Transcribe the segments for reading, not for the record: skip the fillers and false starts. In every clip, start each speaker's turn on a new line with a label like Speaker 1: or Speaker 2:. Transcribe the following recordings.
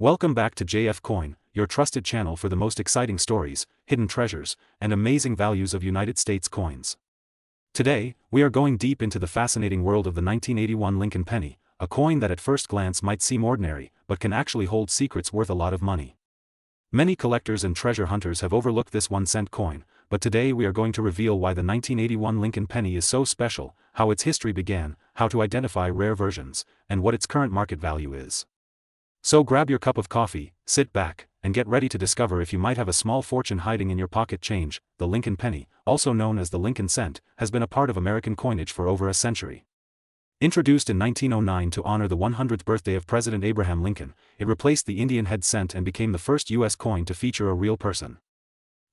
Speaker 1: Welcome back to JF Coin, your trusted channel for the most exciting stories, hidden treasures, and amazing values of United States coins. Today, we are going deep into the fascinating world of the 1981 Lincoln penny, a coin that at first glance might seem ordinary, but can actually hold secrets worth a lot of money. Many collectors and treasure hunters have overlooked this 1-cent coin, but today we are going to reveal why the 1981 Lincoln penny is so special, how its history began, how to identify rare versions, and what its current market value is. So grab your cup of coffee, sit back, and get ready to discover if you might have a small fortune hiding in your pocket. Change. The Lincoln penny, also known as the Lincoln cent, has been a part of American coinage for over a century. Introduced in 1909 to honor the 100th birthday of President Abraham Lincoln, it replaced the Indian head cent and became the first U.S. coin to feature a real person.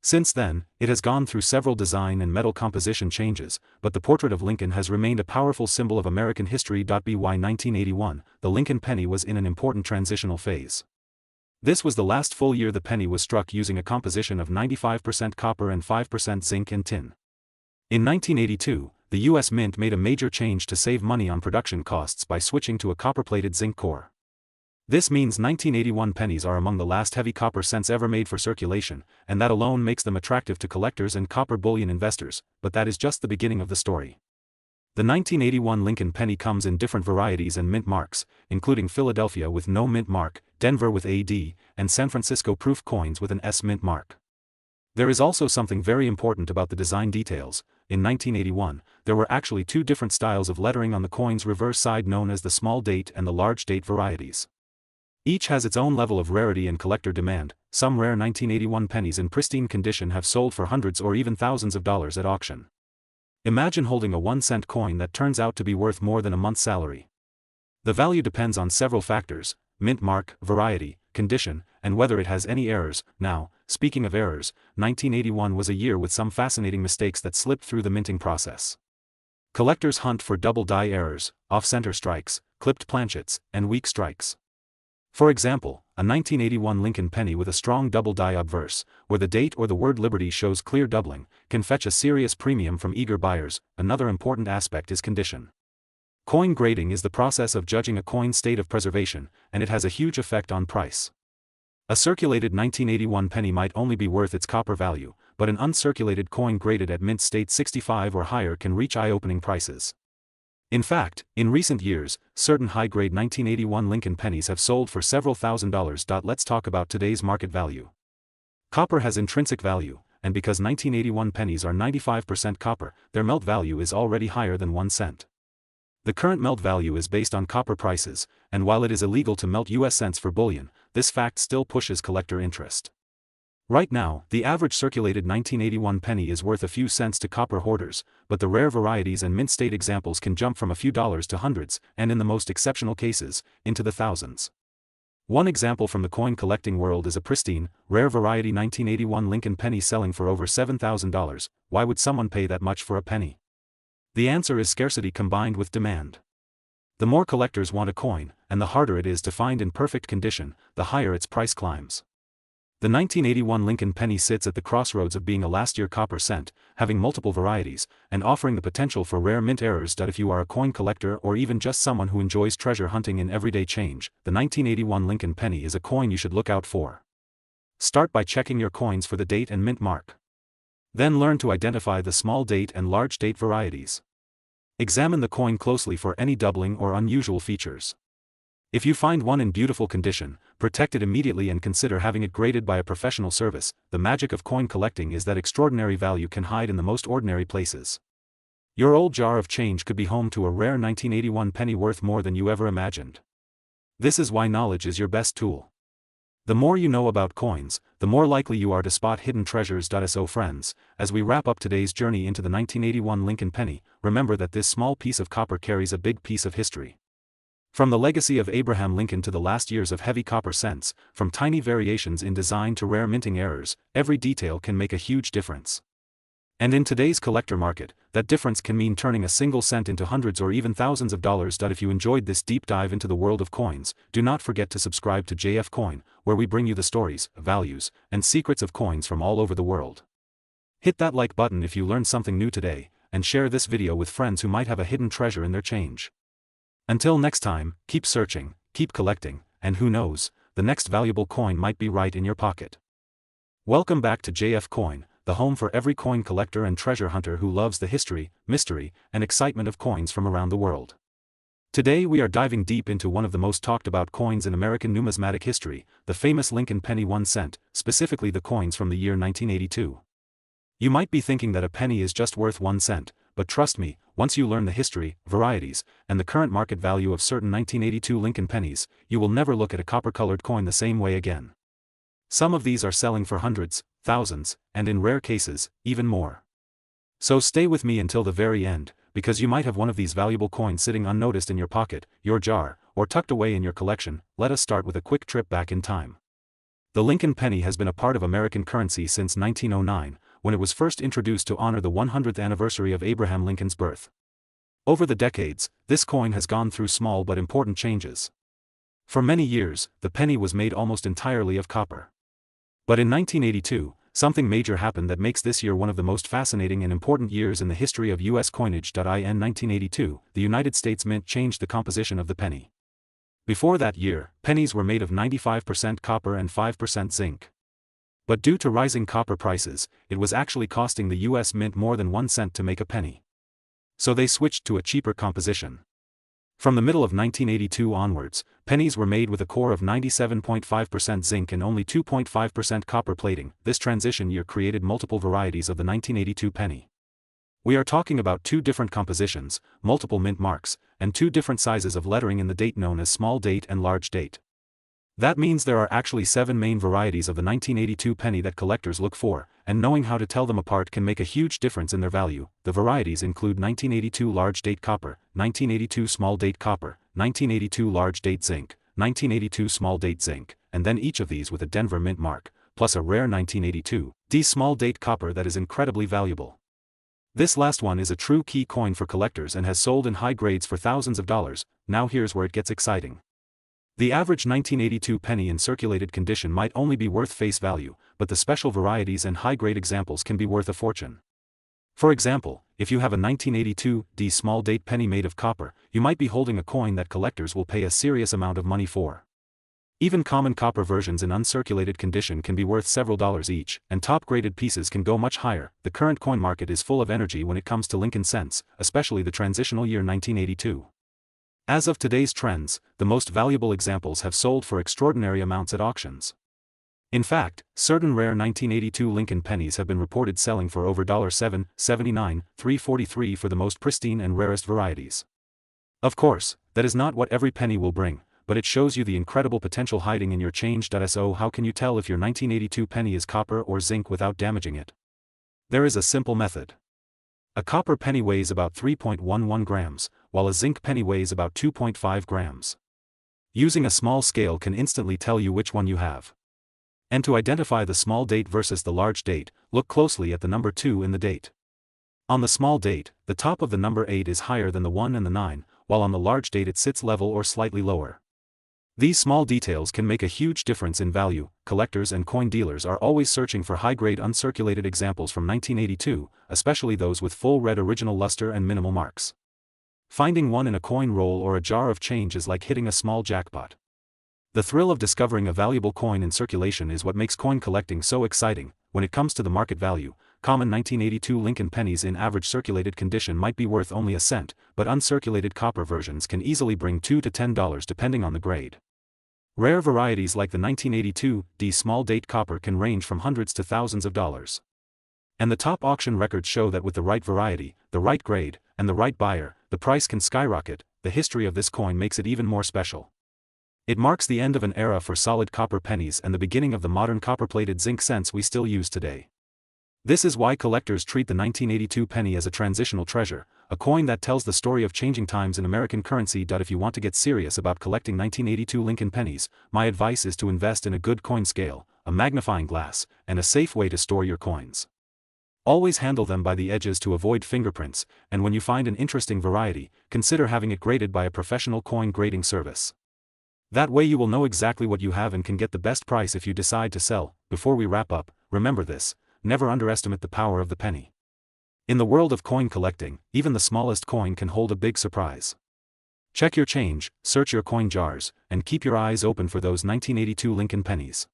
Speaker 1: Since then, it has gone through several design and metal composition changes, but the portrait of Lincoln has remained a powerful symbol of American history. By 1981, the Lincoln penny was in an important transitional phase. This was the last full year the penny was struck using a composition of 95% copper and 5% zinc and tin. In 1982, the U.S. Mint made a major change to save money on production costs by switching to a copper-plated zinc core. This means 1981 pennies are among the last heavy copper cents ever made for circulation, and that alone makes them attractive to collectors and copper bullion investors, but that is just the beginning of the story. The 1981 Lincoln penny comes in different varieties and mint marks, including Philadelphia with no mint mark, Denver with AD, and San Francisco proof coins with an S mint mark. There is also something very important about the design details. In 1981, there were actually two different styles of lettering on the coin's reverse side known as the small date and the large date varieties. Each has its own level of rarity and collector demand. Some rare 1981 pennies in pristine condition have sold for hundreds or even thousands of dollars at auction. Imagine holding a 1-cent coin that turns out to be worth more than a month's salary. The value depends on several factors: mint mark, variety, condition, and whether it has any errors. Now, speaking of errors, 1981 was a year with some fascinating mistakes that slipped through the minting process. Collectors hunt for double die errors, off-center strikes, clipped planchets, and weak strikes. For example, a 1981 Lincoln penny with a strong double die obverse, where the date or the word Liberty shows clear doubling, can fetch a serious premium from eager buyers. Another important aspect is condition. Coin grading is the process of judging a coin's state of preservation, and it has a huge effect on price. A circulated 1981 penny might only be worth its copper value, but an uncirculated coin graded at mint state 65 or higher can reach eye-opening prices. In fact, in recent years, certain high-grade 1981 Lincoln pennies have sold for several $1,000s. Let's talk about today's market value. Copper has intrinsic value, and because 1981 pennies are 95% copper, their melt value is already higher than 1 cent. The current melt value is based on copper prices, and while it is illegal to melt US cents for bullion, this fact still pushes collector interest. Right now, the average circulated 1981 penny is worth a few cents to copper hoarders, but the rare varieties and mint state examples can jump from a few dollars to hundreds, and in the most exceptional cases, into the thousands. One example from the coin collecting world is a pristine, rare variety 1981 Lincoln penny selling for over $7,000. Why would someone pay that much for a penny? The answer is scarcity combined with demand. The more collectors want a coin, and the harder it is to find in perfect condition, the higher its price climbs. The 1981 Lincoln penny sits at the crossroads of being a last-year copper cent, having multiple varieties, and offering the potential for rare mint errors. If you are a coin collector or even just someone who enjoys treasure hunting in everyday change, the 1981 Lincoln penny is a coin you should look out for. Start by checking your coins for the date and mint mark. Then learn to identify the small date and large date varieties. Examine the coin closely for any doubling or unusual features. If you find one in beautiful condition, protect it immediately and consider having it graded by a professional service. The magic of coin collecting is that extraordinary value can hide in the most ordinary places. Your old jar of change could be home to a rare 1981 penny worth more than you ever imagined. This is why knowledge is your best tool. The more you know about coins, the more likely you are to spot hidden treasures. So friends, as we wrap up today's journey into the 1981 Lincoln penny, remember that this small piece of copper carries a big piece of history. From the legacy of Abraham Lincoln to the last years of heavy copper cents, from tiny variations in design to rare minting errors, every detail can make a huge difference. And in today's collector market, that difference can mean turning a single cent into hundreds or even thousands of dollars. If you enjoyed this deep dive into the world of coins, do not forget to subscribe to JF Coin, where we bring you the stories, values, and secrets of coins from all over the world. Hit that like button if you learned something new today, and share this video with friends who might have a hidden treasure in their change. Until next time, keep searching, keep collecting, and who knows, the next valuable coin might be right in your pocket. Welcome back to JF Coin, the home for every coin collector and treasure hunter who loves the history, mystery, and excitement of coins from around the world. Today we are diving deep into one of the most talked about coins in American numismatic history, the famous Lincoln penny 1 cent, specifically the coins from the year 1982. You might be thinking that a penny is just worth 1 cent, but trust me, once you learn the history, varieties, and the current market value of certain 1982 Lincoln pennies, you will never look at a copper-colored coin the same way again. Some of these are selling for hundreds, thousands, and in rare cases, even more. So stay with me until the very end, because you might have one of these valuable coins sitting unnoticed in your pocket, your jar, or tucked away in your collection. Let us start with a quick trip back in time. The Lincoln penny has been a part of American currency since 1909, when it was first introduced to honor the 100th anniversary of Abraham Lincoln's birth. Over the decades, this coin has gone through small but important changes. For many years, the penny was made almost entirely of copper. But in 1982, something major happened that makes this year one of the most fascinating and important years in the history of U.S. coinage. In 1982, the United States Mint changed the composition of the penny. Before that year, pennies were made of 95% copper and 5% zinc. But due to rising copper prices, it was actually costing the U.S. Mint more than 1 cent to make a penny. So they switched to a cheaper composition. From the middle of 1982 onwards, pennies were made with a core of 97.5% zinc and only 2.5% copper plating. This transition year created multiple varieties of the 1982 penny. We are talking about 2 different compositions, multiple mint marks, and 2 different sizes of lettering in the date known as small date and large date. That means there are actually 7 main varieties of the 1982 penny that collectors look for, and knowing how to tell them apart can make a huge difference in their value. The varieties include 1982 large date copper, 1982 small date copper, 1982 large date zinc, 1982 small date zinc, and then each of these with a Denver mint mark, plus a rare 1982 D small date copper that is incredibly valuable. This last one is a true key coin for collectors and has sold in high grades for thousands of dollars. Now here's where it gets exciting. The average 1982 penny in circulated condition might only be worth face value, but the special varieties and high-grade examples can be worth a fortune. For example, if you have a 1982 D small date penny made of copper, you might be holding a coin that collectors will pay a serious amount of money for. Even common copper versions in uncirculated condition can be worth several dollars each, and top-graded pieces can go much higher. The current coin market is full of energy when it comes to Lincoln cents, especially the transitional year 1982. As of today's trends, the most valuable examples have sold for extraordinary amounts at auctions. In fact, certain rare 1982 Lincoln pennies have been reported selling for over $7.79, $3.43 for the most pristine and rarest varieties. Of course, that is not what every penny will bring, but it shows you the incredible potential hiding in your change. So how can you tell if your 1982 penny is copper or zinc without damaging it? There is a simple method. A copper penny weighs about 3.11 grams, while a zinc penny weighs about 2.5 grams. Using a small scale can instantly tell you which one you have. And to identify the small date versus the large date, look closely at the number 2 in the date. On the small date, the top of the number 8 is higher than the 1 and the 9, while on the large date it sits level or slightly lower. These small details can make a huge difference in value. Collectors and coin dealers are always searching for high-grade uncirculated examples from 1982, especially those with full red original luster and minimal marks. Finding one in a coin roll or a jar of change is like hitting a small jackpot. The thrill of discovering a valuable coin in circulation is what makes coin collecting so exciting. When it comes to the market value, common 1982 Lincoln pennies in average circulated condition might be worth only a cent, but uncirculated copper versions can easily bring $2 to $10 depending on the grade. Rare varieties like the 1982 D small date copper can range from hundreds to thousands of dollars. And the top auction records show that with the right variety, the right grade, and the right buyer, the price can skyrocket. The history of this coin makes it even more special. It marks the end of an era for solid copper pennies and the beginning of the modern copper-plated zinc cents we still use today. This is why collectors treat the 1982 penny as a transitional treasure, a coin that tells the story of changing times in American currency. If you want to get serious about collecting 1982 Lincoln pennies, my advice is to invest in a good coin scale, a magnifying glass, and a safe way to store your coins. Always handle them by the edges to avoid fingerprints, and when you find an interesting variety, consider having it graded by a professional coin grading service. That way you will know exactly what you have and can get the best price if you decide to sell. Before we wrap up, remember this: never underestimate the power of the penny. In the world of coin collecting, even the smallest coin can hold a big surprise. Check your change, search your coin jars, and keep your eyes open for those 1982 Lincoln pennies.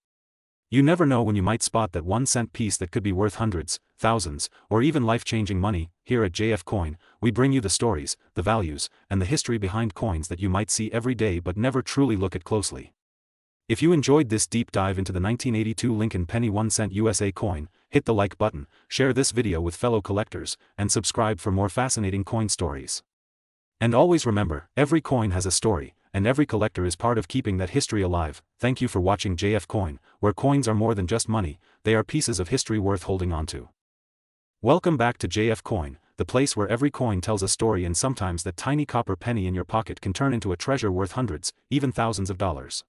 Speaker 1: You never know when you might spot that 1-cent piece that could be worth hundreds, thousands, or even life-changing money. Here at JF Coin, we bring you the stories, the values, and the history behind coins that you might see every day but never truly look at closely. If you enjoyed this deep dive into the 1982 Lincoln penny 1-cent USA coin, hit the like button, share this video with fellow collectors, and subscribe for more fascinating coin stories. And always remember, every coin has a story, and every collector is part of keeping that history alive. Thank you for watching JF Coin, where coins are more than just money, they are pieces of history worth holding on to. Welcome back to JF Coin, the place where every coin tells a story, and sometimes that tiny copper penny in your pocket can turn into a treasure worth hundreds, even thousands of dollars.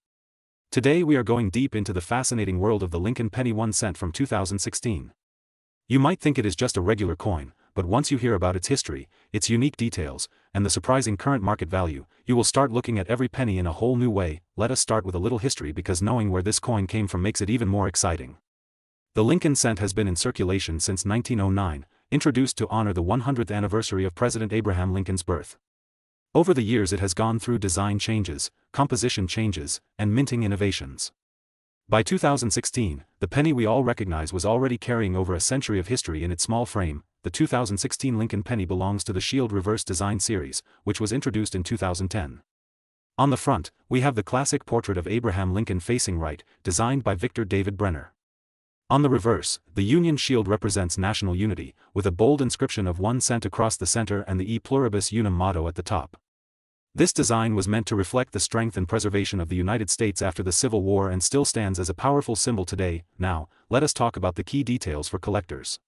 Speaker 1: Today we are going deep into the fascinating world of the Lincoln penny 1-cent from 2016. You might think it is just a regular coin, but once you hear about its history, its unique details, and the surprising current market value, you will start looking at every penny in a whole new way. Let us start with a little history, because knowing where this coin came from makes it even more exciting. The Lincoln cent has been in circulation since 1909, introduced to honor the 100th anniversary of President Abraham Lincoln's birth. Over the years it has gone through design changes, composition changes, and minting innovations. By 2016, the penny we all recognize was already carrying over a century of history in its small frame. The 2016 Lincoln penny belongs to the Shield Reverse Design series, which was introduced in 2010. On the front, we have the classic portrait of Abraham Lincoln facing right, designed by Victor David Brenner. On the reverse, the Union Shield represents national unity, with a bold inscription of 1 cent across the center and the E Pluribus Unum motto at the top. This design was meant to reflect the strength and preservation of the United States after the Civil War and still stands as a powerful symbol today. Now, let us talk about the key details for collectors.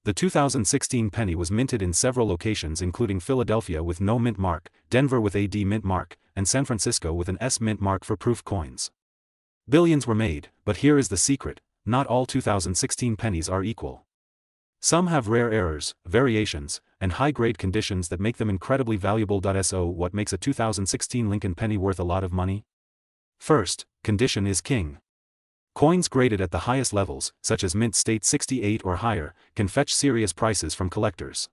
Speaker 1: The 2016 penny was minted in several locations, including Philadelphia with no mint mark, Denver with a D mint mark, and San Francisco with an S mint mark for proof coins. Billions were made, but here is the secret: not all 2016 pennies are equal. Some have rare errors, variations, and high-grade conditions that make them incredibly valuable. So what makes a 2016 Lincoln penny worth a lot of money? First, condition is king. Coins graded at the highest levels, such as mint state 68 or higher, can fetch serious prices from collectors.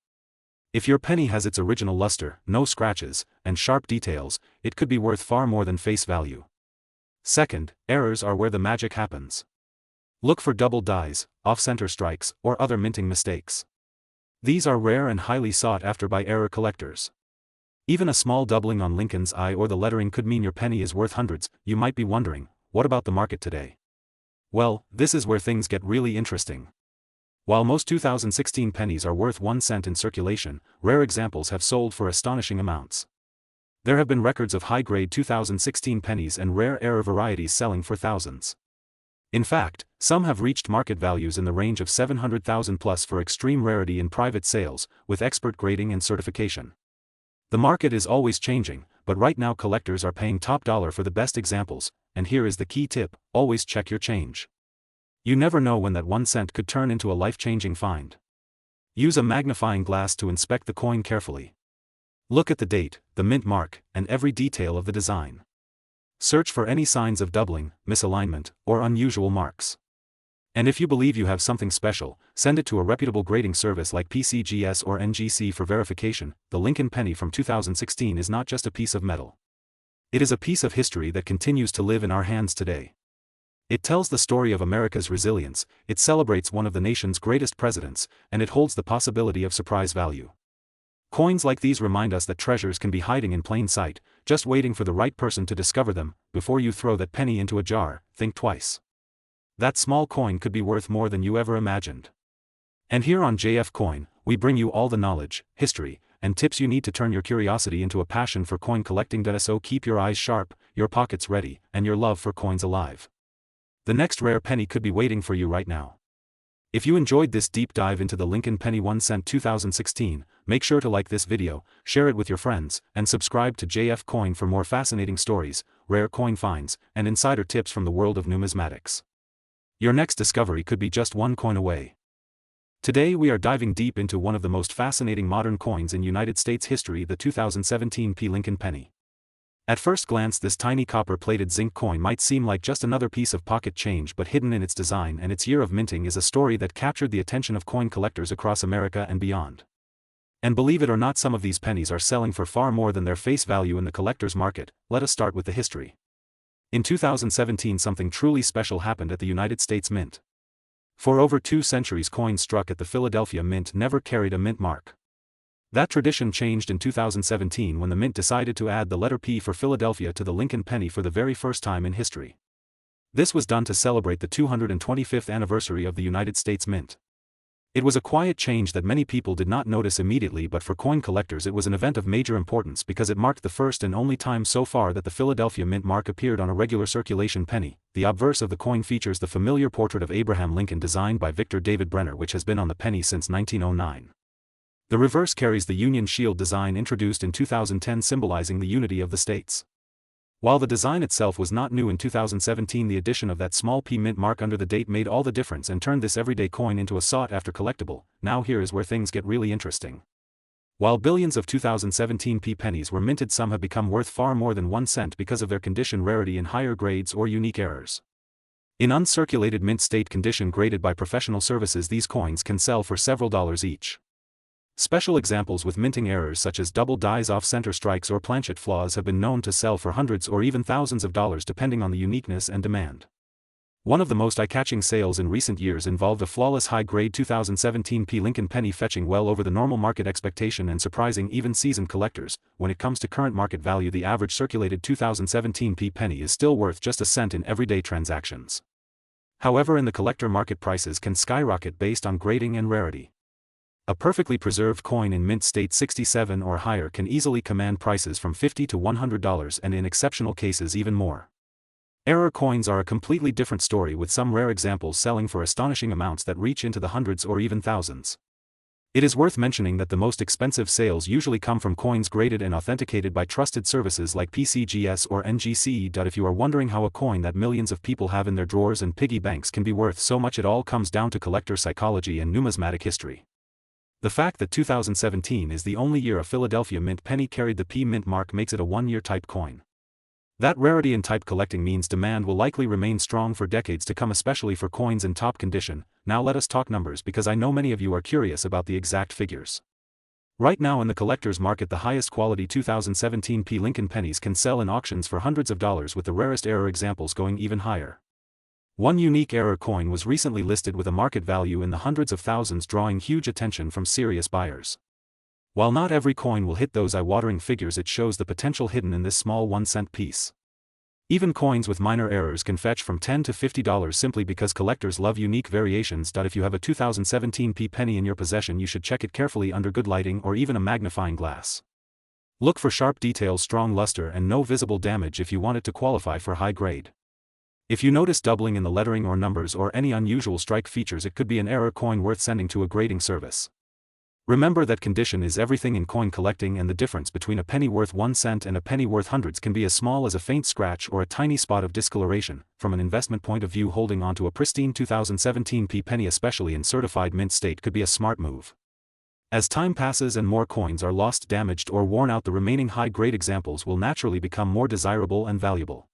Speaker 1: If your penny has its original luster, no scratches, and sharp details, it could be worth far more than face value. Second, errors are where the magic happens. Look for double dies, off-center strikes, or other minting mistakes. These are rare and highly sought after by error collectors. Even a small doubling on Lincoln's I or the lettering could mean your penny is worth hundreds. You might be wondering, what about the market today? Well, this is where things get really interesting. While most 2016 pennies are worth 1 cent in circulation, rare examples have sold for astonishing amounts. There have been records of high-grade 2016 pennies and rare error varieties selling for thousands. In fact, some have reached market values in the range of $700,000 plus for extreme rarity in private sales, with expert grading and certification. The market is always changing, but right now collectors are paying top dollar for the best examples, and here is the key tip: always check your change. You never know when that 1 cent could turn into a life-changing find. Use a magnifying glass to inspect the coin carefully. Look at the date, the mint mark, and every detail of the design. Search for any signs of doubling, misalignment, or unusual marks. And if you believe you have something special, send it to a reputable grading service like PCGS or NGC for verification. The Lincoln penny from 2016 is not just a piece of metal. It is a piece of history that continues to live in our hands today. It tells the story of America's resilience, it celebrates one of the nation's greatest presidents, and it holds the possibility of surprise value. Coins like these remind us that treasures can be hiding in plain sight, just waiting for the right person to discover them. Before you throw that penny into a jar, think twice. That small coin could be worth more than you ever imagined. And here on JF Coin, we bring you all the knowledge, history, and tips you need to turn your curiosity into a passion for coin collecting. So keep your eyes sharp, your pockets ready, and your love for coins alive. The next rare penny could be waiting for you right now. If you enjoyed this deep dive into the Lincoln penny 1 cent 2016, make sure to like this video, share it with your friends, and subscribe to JF Coin for more fascinating stories, rare coin finds, and insider tips from the world of numismatics. Your next discovery could be just one coin away. Today we are diving deep into one of the most fascinating modern coins in United States history, the 2017 Lincoln penny. At first glance, this tiny copper-plated zinc coin might seem like just another piece of pocket change, but hidden in its design and its year of minting is a story that captured the attention of coin collectors across America and beyond. And believe it or not, some of these pennies are selling for far more than their face value in the collector's market. Let us start with the history. In 2017, something truly special happened at the United States Mint. For over 2 centuries, coins struck at the Philadelphia Mint never carried a mint mark. That tradition changed in 2017 when the Mint decided to add the letter P for Philadelphia to the Lincoln penny for the very first time in history. This was done to celebrate the 225th anniversary of the United States Mint. It was a quiet change that many people did not notice immediately, but for coin collectors it was an event of major importance because it marked the first and only time so far that the Philadelphia Mint mark appeared on a regular circulation penny. The obverse of the coin features the familiar portrait of Abraham Lincoln designed by Victor David Brenner, which has been on the penny since 1909. The reverse carries the Union Shield design introduced in 2010, symbolizing the unity of the states. While the design itself was not new in 2017, the addition of that small P mint mark under the date made all the difference and turned this everyday coin into a sought-after collectible. Now here is where things get really interesting. While billions of 2017 P pennies were minted, some have become worth far more than 1 cent because of their condition rarity in higher grades or unique errors. In uncirculated mint state condition graded by professional services, these coins can sell for several dollars each. Special examples with minting errors such as double dies, off-center strikes, or planchet flaws have been known to sell for hundreds or even thousands of dollars depending on the uniqueness and demand. One of the most eye-catching sales in recent years involved a flawless high-grade 2017 P Lincoln penny fetching well over the normal market expectation and surprising even seasoned collectors. When it comes to current market value, the average circulated 2017 P penny is still worth just a cent in everyday transactions. However, in the collector market, prices can skyrocket based on grading and rarity. A perfectly preserved coin in mint state 67 or higher can easily command prices from $50 to $100 and in exceptional cases even more. Error coins are a completely different story, with some rare examples selling for astonishing amounts that reach into the hundreds or even thousands. It is worth mentioning that the most expensive sales usually come from coins graded and authenticated by trusted services like PCGS or NGCE. If you are wondering how a coin that millions of people have in their drawers and piggy banks can be worth so much, it all comes down to collector psychology and numismatic history. The fact that 2017 is the only year a Philadelphia Mint penny carried the P mint mark makes it a one-year type coin. That rarity in type collecting means demand will likely remain strong for decades to come, especially for coins in top condition. Now let us talk numbers, because I know many of you are curious about the exact figures. Right now in the collector's market, the highest quality 2017 P Lincoln pennies can sell in auctions for hundreds of dollars, with the rarest error examples going even higher. One unique error coin was recently listed with a market value in the hundreds of thousands, drawing huge attention from serious buyers. While not every coin will hit those eye-watering figures, it shows the potential hidden in this small 1-cent piece. Even coins with minor errors can fetch from $10 to $50 simply because collectors love unique variations. If you have a 2017 P penny in your possession, you should check it carefully under good lighting or even a magnifying glass. Look for sharp details, strong luster, and no visible damage if you want it to qualify for high grade. If you notice doubling in the lettering or numbers or any unusual strike features, it could be an error coin worth sending to a grading service. Remember that condition is everything in coin collecting, and the difference between a penny worth 1 cent and a penny worth hundreds can be as small as a faint scratch or a tiny spot of discoloration. From an investment point of view, holding onto a pristine 2017 P penny, especially in certified mint state, could be a smart move. As time passes and more coins are lost, damaged, or worn out, the remaining high-grade examples will naturally become more desirable and valuable.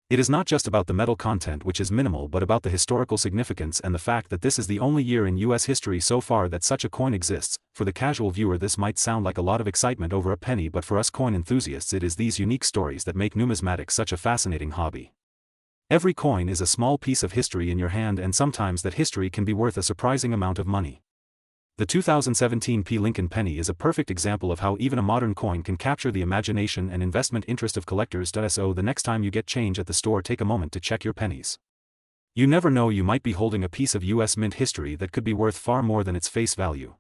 Speaker 1: It is not just about the metal content, which is minimal, but about the historical significance and the fact that this is the only year in U.S. history so far that such a coin exists. For the casual viewer, this might sound like a lot of excitement over a penny, but for us coin enthusiasts, it is these unique stories that make numismatics such a fascinating hobby. Every coin is a small piece of history in your hand, and sometimes that history can be worth a surprising amount of money. The 2017 P Lincoln penny is a perfect example of how even a modern coin can capture the imagination and investment interest of collectors. So the next time you get change at the store, take a moment to check your pennies. You never know, you might be holding a piece of US Mint history that could be worth far more than its face value.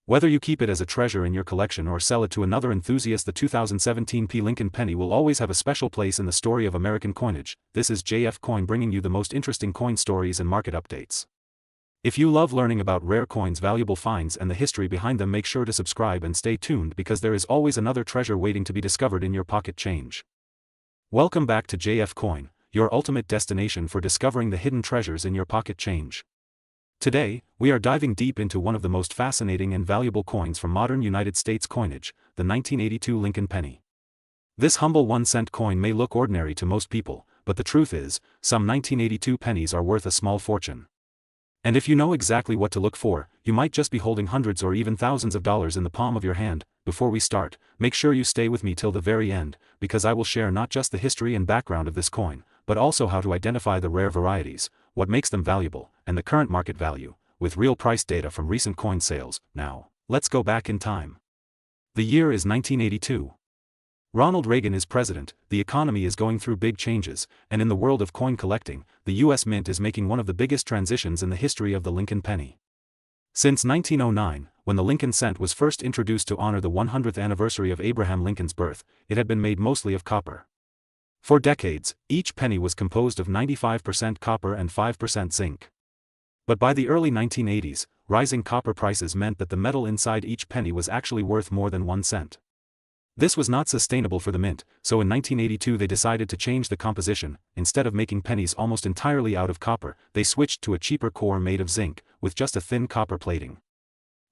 Speaker 1: Whether you keep it as a treasure in your collection or sell it to another enthusiast, the 2017 P Lincoln penny will always have a special place in the story of American coinage. This is JF Coin, bringing you the most interesting coin stories and market updates. If you love learning about rare coins, valuable finds, and the history behind them, make sure to subscribe and stay tuned, because there is always another treasure waiting to be discovered in your pocket change. Welcome back to JF Coin, your ultimate destination for discovering the hidden treasures in your pocket change. Today, we are diving deep into one of the most fascinating and valuable coins from modern United States coinage, the 1982 Lincoln penny. This humble 1-cent coin may look ordinary to most people, but the truth is, some 1982 pennies are worth a small fortune. And if you know exactly what to look for, you might just be holding hundreds or even thousands of dollars in the palm of your hand. Before we start, make sure you stay with me till the very end, because I will share not just the history and background of this coin, but also how to identify the rare varieties, what makes them valuable, and the current market value, with real price data from recent coin sales. Now, let's go back in time. The year is 1982. Ronald Reagan is president, the economy is going through big changes, and in the world of coin collecting, the U.S. Mint is making one of the biggest transitions in the history of the Lincoln penny. Since 1909, when the Lincoln cent was first introduced to honor the 100th anniversary of Abraham Lincoln's birth, it had been made mostly of copper. For decades, each penny was composed of 95% copper and 5% zinc. But by the early 1980s, rising copper prices meant that the metal inside each penny was actually worth more than 1 cent. This was not sustainable for the mint, so in 1982 they decided to change the composition. Instead of making pennies almost entirely out of copper, they switched to a cheaper core made of zinc, with just a thin copper plating.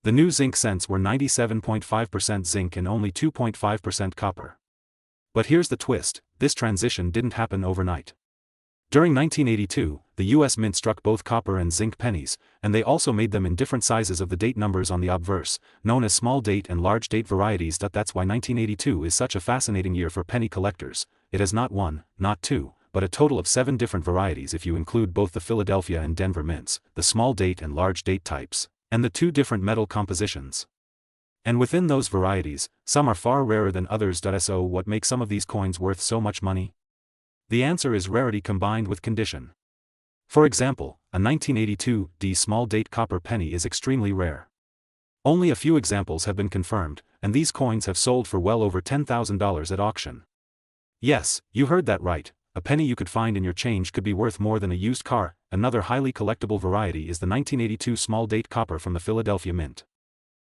Speaker 1: The new zinc cents were 97.5% zinc and only 2.5% copper. But here's the twist, this transition didn't happen overnight. During 1982, the U.S. Mint struck both copper and zinc pennies, and they also made them in different sizes of the date numbers on the obverse, known as small date and large date varieties. That's why 1982 is such a fascinating year for penny collectors. It has not one, not two, but a total of 7 different varieties if you include both the Philadelphia and Denver mints, the small date and large date types, and the 2 different metal compositions. And within those varieties, some are far rarer than others. So what makes some of these coins worth so much money? The answer is rarity combined with condition. For example, a 1982 D small date copper penny is extremely rare. Only a few examples have been confirmed, and these coins have sold for well over $10,000 at auction. Yes, you heard that right, a penny you could find in your change could be worth more than a used car. Another highly collectible variety is the 1982 small date copper from the Philadelphia Mint.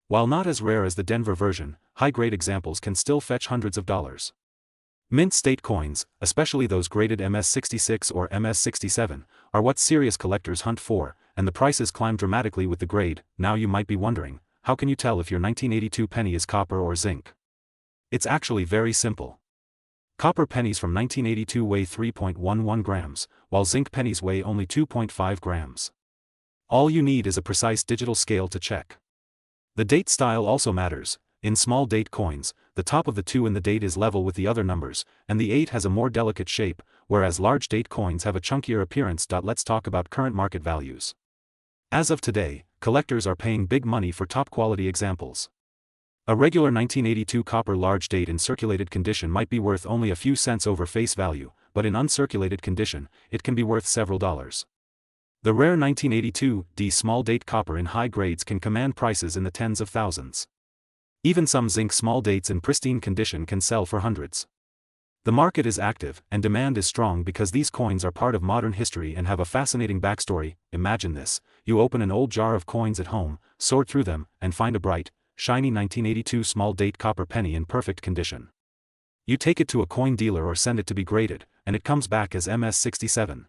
Speaker 1: While not as rare as the Denver version, high-grade examples can still fetch hundreds of dollars. Mint state coins, especially those graded MS66 or MS67, are what serious collectors hunt for, and the prices climb dramatically with the grade. Now you might be wondering, how can you tell if your 1982 penny is copper or zinc? It's actually very simple. Copper pennies from 1982 weigh 3.11 grams, while zinc pennies weigh only 2.5 grams. All you need is a precise digital scale to check. The date style also matters. In small date coins, the top of the 2 in the date is level with the other numbers, and the 8 has a more delicate shape, whereas large date coins have a chunkier appearance. Let's talk about current market values. As of today, collectors are paying big money for top quality examples. A regular 1982 copper large date in circulated condition might be worth only a few cents over face value, but in uncirculated condition, it can be worth several dollars. The rare 1982 D small date copper in high grades can command prices in the tens of thousands. Even some zinc small dates in pristine condition can sell for hundreds. The market is active, and demand is strong because these coins are part of modern history and have a fascinating backstory. Imagine this, you open an old jar of coins at home, sort through them, and find a bright, shiny 1982 small date copper penny in perfect condition. You take it to a coin dealer or send it to be graded, and it comes back as MS67.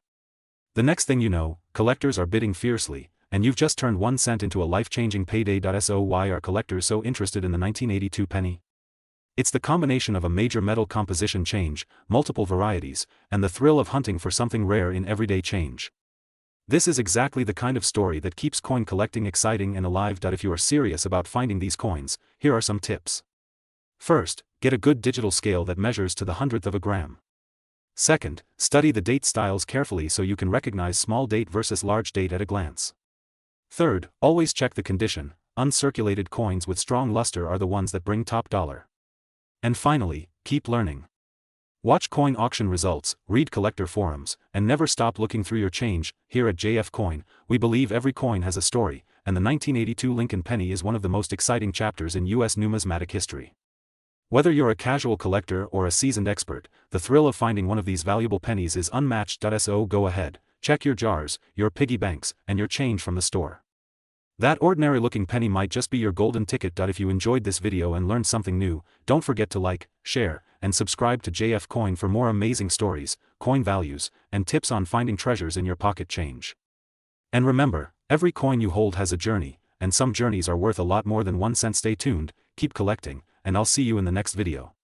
Speaker 1: The next thing you know, collectors are bidding fiercely, and you've just turned 1 cent into a life-changing payday. So why are collectors so interested in the 1982 penny? It's the combination of a major metal composition change, multiple varieties, and the thrill of hunting for something rare in everyday change. This is exactly the kind of story that keeps coin collecting exciting and alive. If you are serious about finding these coins, here are some tips. First, get a good digital scale that measures to the 100th of a gram. Second, study the date styles carefully so you can recognize small date versus large date at a glance. Third, always check the condition. Uncirculated coins with strong luster are the ones that bring top dollar. And finally, keep learning. Watch coin auction results, read collector forums, and never stop looking through your change. Here at JF Coin, we believe every coin has a story, and the 1982 Lincoln penny is one of the most exciting chapters in U.S. numismatic history. Whether you're a casual collector or a seasoned expert, the thrill of finding one of these valuable pennies is unmatched. So go ahead, check your jars, your piggy banks, and your change from the store. That ordinary-looking penny might just be your golden ticket. If you enjoyed this video and learned something new, don't forget to like, share, and subscribe to JF Coin for more amazing stories, coin values, and tips on finding treasures in your pocket change. And remember, every coin you hold has a journey, and some journeys are worth a lot more than 1 cent. Stay tuned, keep collecting, and I'll see you in the next video.